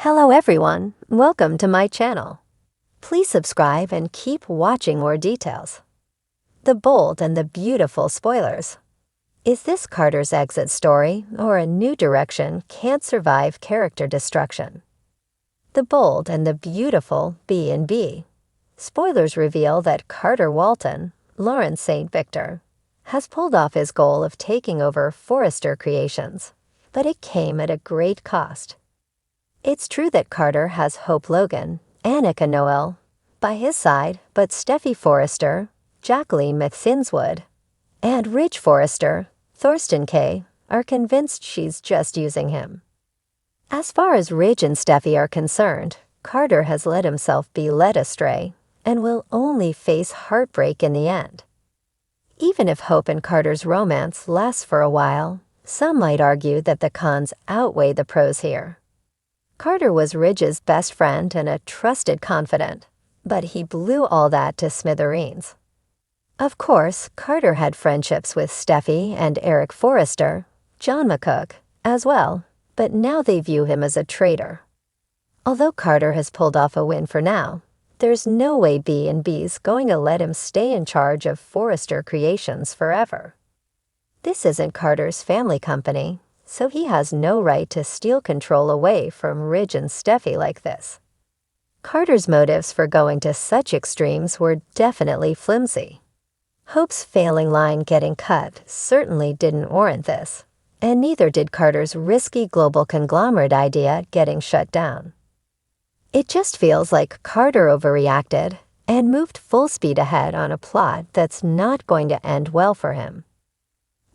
Hello everyone, welcome to my channel. Please subscribe and keep watching more details. The bold and the beautiful spoilers. Is this Carter's exit story or a new direction can't survive character destruction? The bold and the beautiful B&B. Spoilers reveal that Carter Walton, Lawrence St. Victor, has pulled off his goal of taking over Forrester Creations, but it came at a great cost. It's true that Carter has Hope Logan, Annika Noel, by his side, but Steffi Forrester, Jacqueline McThinswood, and Ridge Forrester, Thorsten Kaye, are convinced she's just using him. As far as Ridge and Steffi are concerned, Carter has let himself be led astray and will only face heartbreak in the end. Even if Hope and Carter's romance lasts for a while, some might argue that the cons outweigh the pros here. Carter was Ridge's best friend and a trusted confidant, but he blew all that to smithereens. Of course, Carter had friendships with Steffi and Eric Forrester, John McCook, as well, but now they view him as a traitor. Although Carter has pulled off a win for now, there's no way B&B's going to let him stay in charge of Forrester Creations forever. This isn't Carter's family company, so he has no right to steal control away from Ridge and Steffi like this. Carter's motives for going to such extremes were definitely flimsy. Hope's failing line getting cut certainly didn't warrant this, and neither did Carter's risky global conglomerate idea getting shut down. It just feels like Carter overreacted and moved full speed ahead on a plot that's not going to end well for him.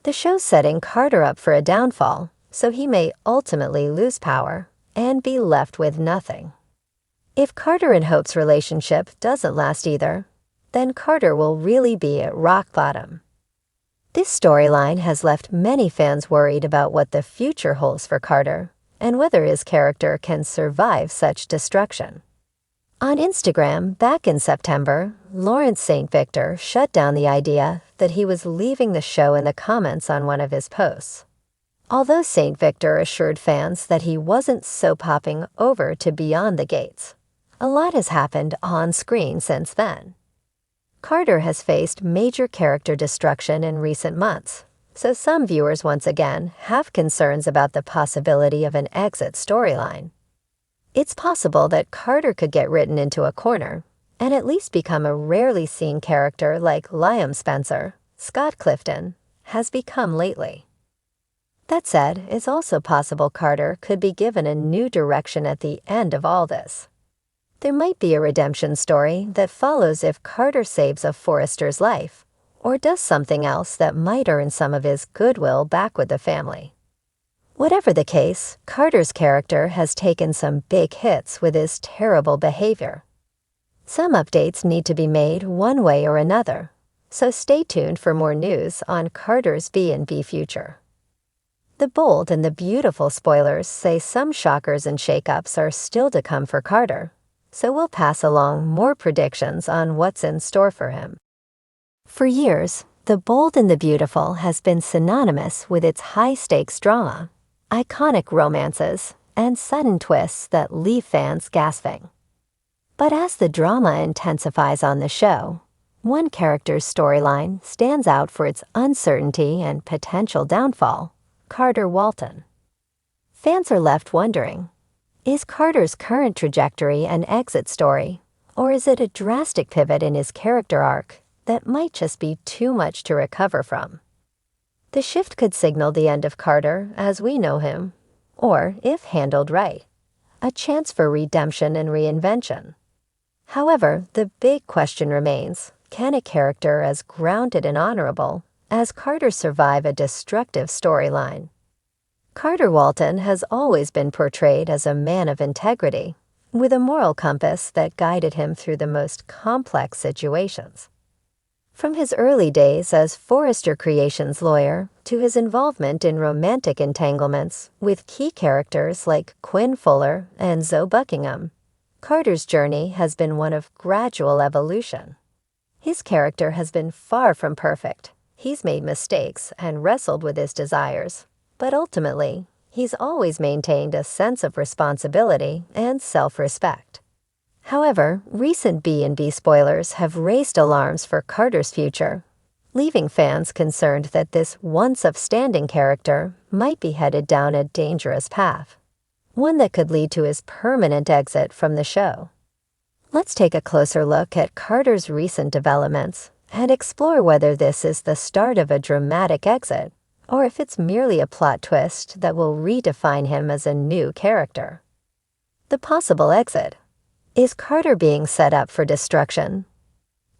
The show's setting Carter up for a downfall, so he may ultimately lose power and be left with nothing. If Carter and Hope's relationship doesn't last either, then Carter will really be at rock bottom. This storyline has left many fans worried about what the future holds for Carter and whether his character can survive such destruction. On Instagram, back in September, Lawrence St. Victor shut down the idea that he was leaving the show in the comments on one of his posts. Although St. Victor assured fans that he wasn't soap hopping over to Beyond the Gates, a lot has happened on screen since then. Carter has faced major character destruction in recent months, so some viewers once again have concerns about the possibility of an exit storyline. It's possible that Carter could get written into a corner and at least become a rarely seen character like Liam Spencer, Scott Clifton, has become lately. That said, it's also possible Carter could be given a new direction at the end of all this. There might be a redemption story that follows if Carter saves a Forrester's life or does something else that might earn some of his goodwill back with the family. Whatever the case, Carter's character has taken some big hits with his terrible behavior. Some updates need to be made one way or another, so stay tuned for more news on Carter's B&B future. The bold and the beautiful spoilers say some shockers and shakeups are still to come for Carter, so we'll pass along more predictions on what's in store for him. For years, The Bold and the Beautiful has been synonymous with its high-stakes drama, iconic romances, and sudden twists that leave fans gasping. But as the drama intensifies on the show, one character's storyline stands out for its uncertainty and potential downfall: Carter Walton. Fans are left wondering, is Carter's current trajectory an exit story, or is it a drastic pivot in his character arc that might just be too much to recover from? The shift could signal the end of Carter as we know him, or, if handled right, a chance for redemption and reinvention. However, the big question remains, can a character as grounded and honorable as Carter survive a destructive storyline? Carter Walton has always been portrayed as a man of integrity, with a moral compass that guided him through the most complex situations. From his early days as Forrester Creations' lawyer to his involvement in romantic entanglements with key characters like Quinn Fuller and Zoe Buckingham, Carter's journey has been one of gradual evolution. His character has been far from perfect. He's made mistakes and wrestled with his desires, but ultimately, He's always maintained a sense of responsibility and self-respect. However, recent B&B spoilers have raised alarms for Carter's future, leaving fans concerned that this once-upstanding character might be headed down a dangerous path, one that could lead to his permanent exit from the show. Let's take a closer look at Carter's recent developments and explore whether this is the start of a dramatic exit, or if it's merely a plot twist that will redefine him as a new character. The possible exit. Is Carter being set up for destruction?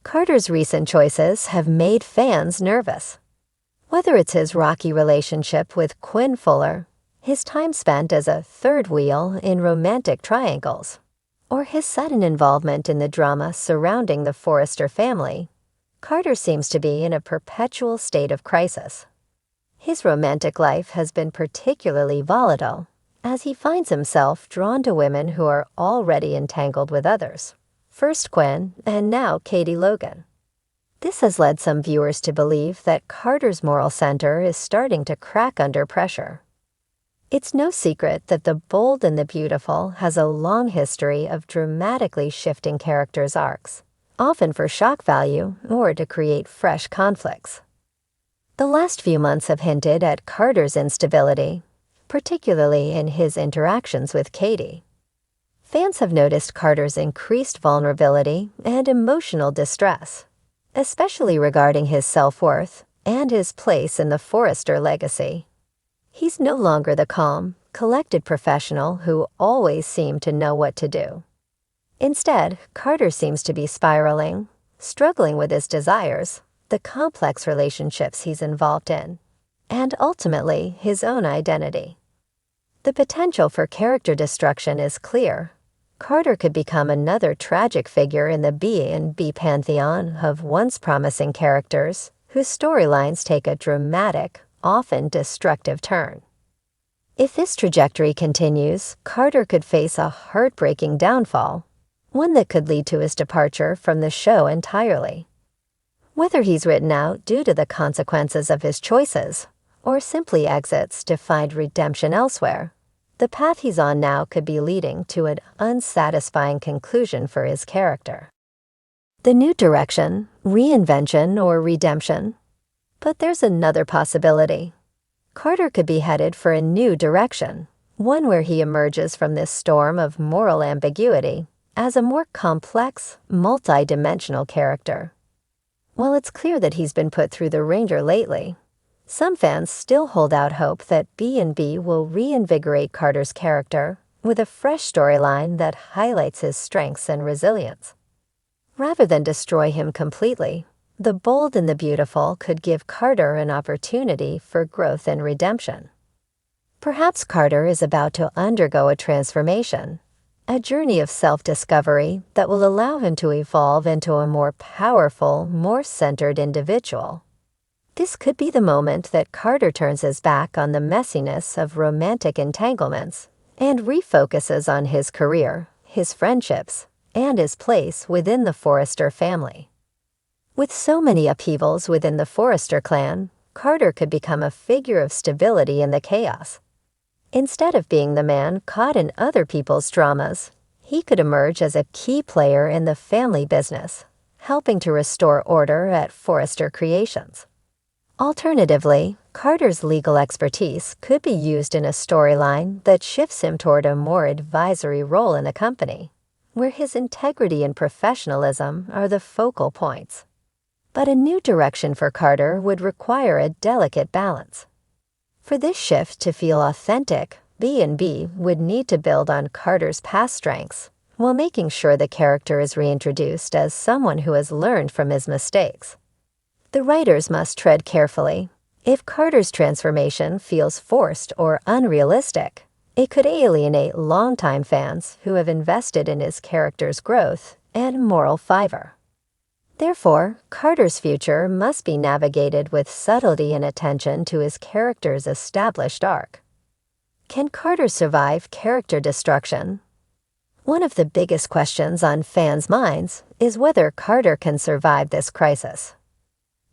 Carter's recent choices have made fans nervous. Whether it's his rocky relationship with Quinn Fuller, his time spent as a third wheel in romantic triangles, or his sudden involvement in the drama surrounding the Forrester family, Carter seems to be in a perpetual state of crisis. His romantic life has been particularly volatile, as he finds himself drawn to women who are already entangled with others, first Quinn and now Katie Logan. This has led some viewers to believe that Carter's moral center is starting to crack under pressure. It's no secret that The Bold and the Beautiful has a long history of dramatically shifting characters' arcs, often for shock value or to create fresh conflicts. The last few months have hinted at Carter's instability, particularly in his interactions with Katie. Fans have noticed Carter's increased vulnerability and emotional distress, especially regarding his self-worth and his place in the Forrester legacy. He's no longer the calm, collected professional who always seemed to know what to do. Instead, Carter seems to be spiraling, struggling with his desires, the complex relationships he's involved in, and ultimately his own identity. The potential for character destruction is clear. Carter could become another tragic figure in the B&B pantheon of once promising characters whose storylines take a dramatic, often destructive turn. If this trajectory continues, Carter could face a heartbreaking downfall, one that could lead to his departure from the show entirely. Whether he's written out due to the consequences of his choices, or simply exits to find redemption elsewhere, the path he's on now could be leading to an unsatisfying conclusion for his character. The new direction, reinvention, or redemption. But there's another possibility. Carter could be headed for a new direction, one where he emerges from this storm of moral ambiguity as a more complex, multi-dimensional character. While it's clear that he's been put through the ringer lately, some fans still hold out hope that B&B will reinvigorate Carter's character with a fresh storyline that highlights his strengths and resilience. Rather than destroy him completely, The Bold and the Beautiful could give Carter an opportunity for growth and redemption. Perhaps Carter is about to undergo a transformation, a journey of self-discovery that will allow him to evolve into a more powerful, more centered individual. This could be the moment that Carter turns his back on the messiness of romantic entanglements and refocuses on his career, his friendships, and his place within the Forrester family. With so many upheavals within the Forrester clan, Carter could become a figure of stability in the chaos. Instead of being the man caught in other people's dramas, he could emerge as a key player in the family business, helping to restore order at Forrester Creations. Alternatively, Carter's legal expertise could be used in a storyline that shifts him toward a more advisory role in the company, where his integrity and professionalism are the focal points. But a new direction for Carter would require a delicate balance. For this shift to feel authentic, B&B would need to build on Carter's past strengths, while making sure the character is reintroduced as someone who has learned from his mistakes. The writers must tread carefully. If Carter's transformation feels forced or unrealistic, it could alienate longtime fans who have invested in his character's growth and moral fiber. Therefore, Carter's future must be navigated with subtlety and attention to his character's established arc. Can Carter survive character destruction? One of the biggest questions on fans' minds is whether Carter can survive this crisis.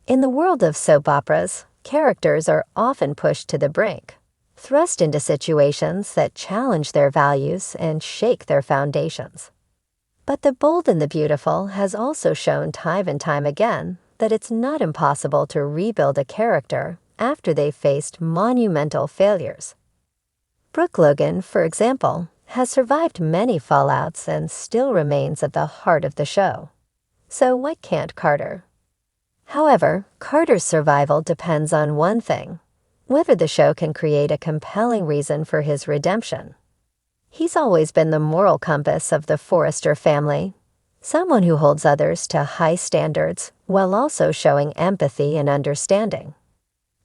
In the world of soap operas, characters are often pushed to the brink, thrust into situations that challenge their values and shake their foundations. But The Bold and the Beautiful has also shown time and time again that it's not impossible to rebuild a character after they've faced monumental failures. Brooke Logan, for example, has survived many fallouts and still remains at the heart of the show. So why can't Carter? However, Carter's survival depends on one thing: whether the show can create a compelling reason for his redemption. He's always been the moral compass of the Forrester family, someone who holds others to high standards while also showing empathy and understanding.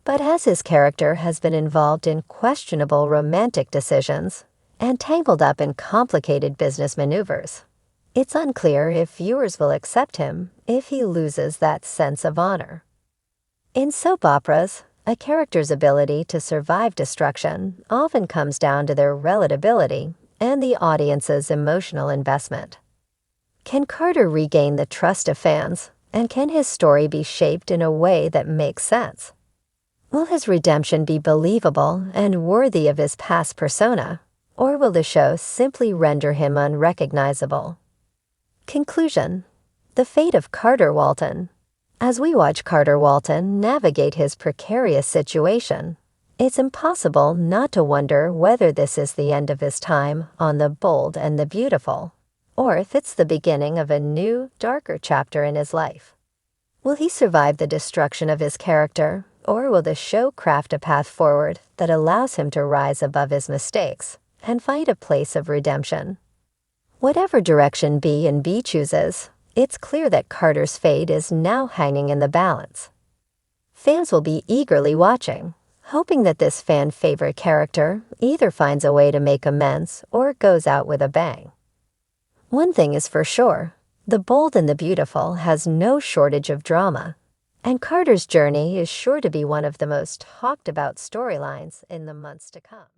But as his character has been involved in questionable romantic decisions and tangled up in complicated business maneuvers, it's unclear if viewers will accept him if he loses that sense of honor. In soap operas, a character's ability to survive destruction often comes down to their relatability and the audience's emotional investment. Can Carter regain the trust of fans, and can his story be shaped in a way that makes sense? Will his redemption be believable and worthy of his past persona, or will the show simply render him unrecognizable? Conclusion: the fate of Carter Walton. As we watch Carter Walton navigate his precarious situation, it's impossible not to wonder whether this is the end of his time on The Bold and the Beautiful, or if it's the beginning of a new, darker chapter in his life. Will he survive the destruction of his character, or will the show craft a path forward that allows him to rise above his mistakes and find a place of redemption? Whatever direction B and B chooses, it's clear that Carter's fate is now hanging in the balance. Fans will be eagerly watching, hoping that this fan-favorite character either finds a way to make amends or goes out with a bang. One thing is for sure: The Bold and the Beautiful has no shortage of drama, and Carter's journey is sure to be one of the most talked about storylines in the months to come.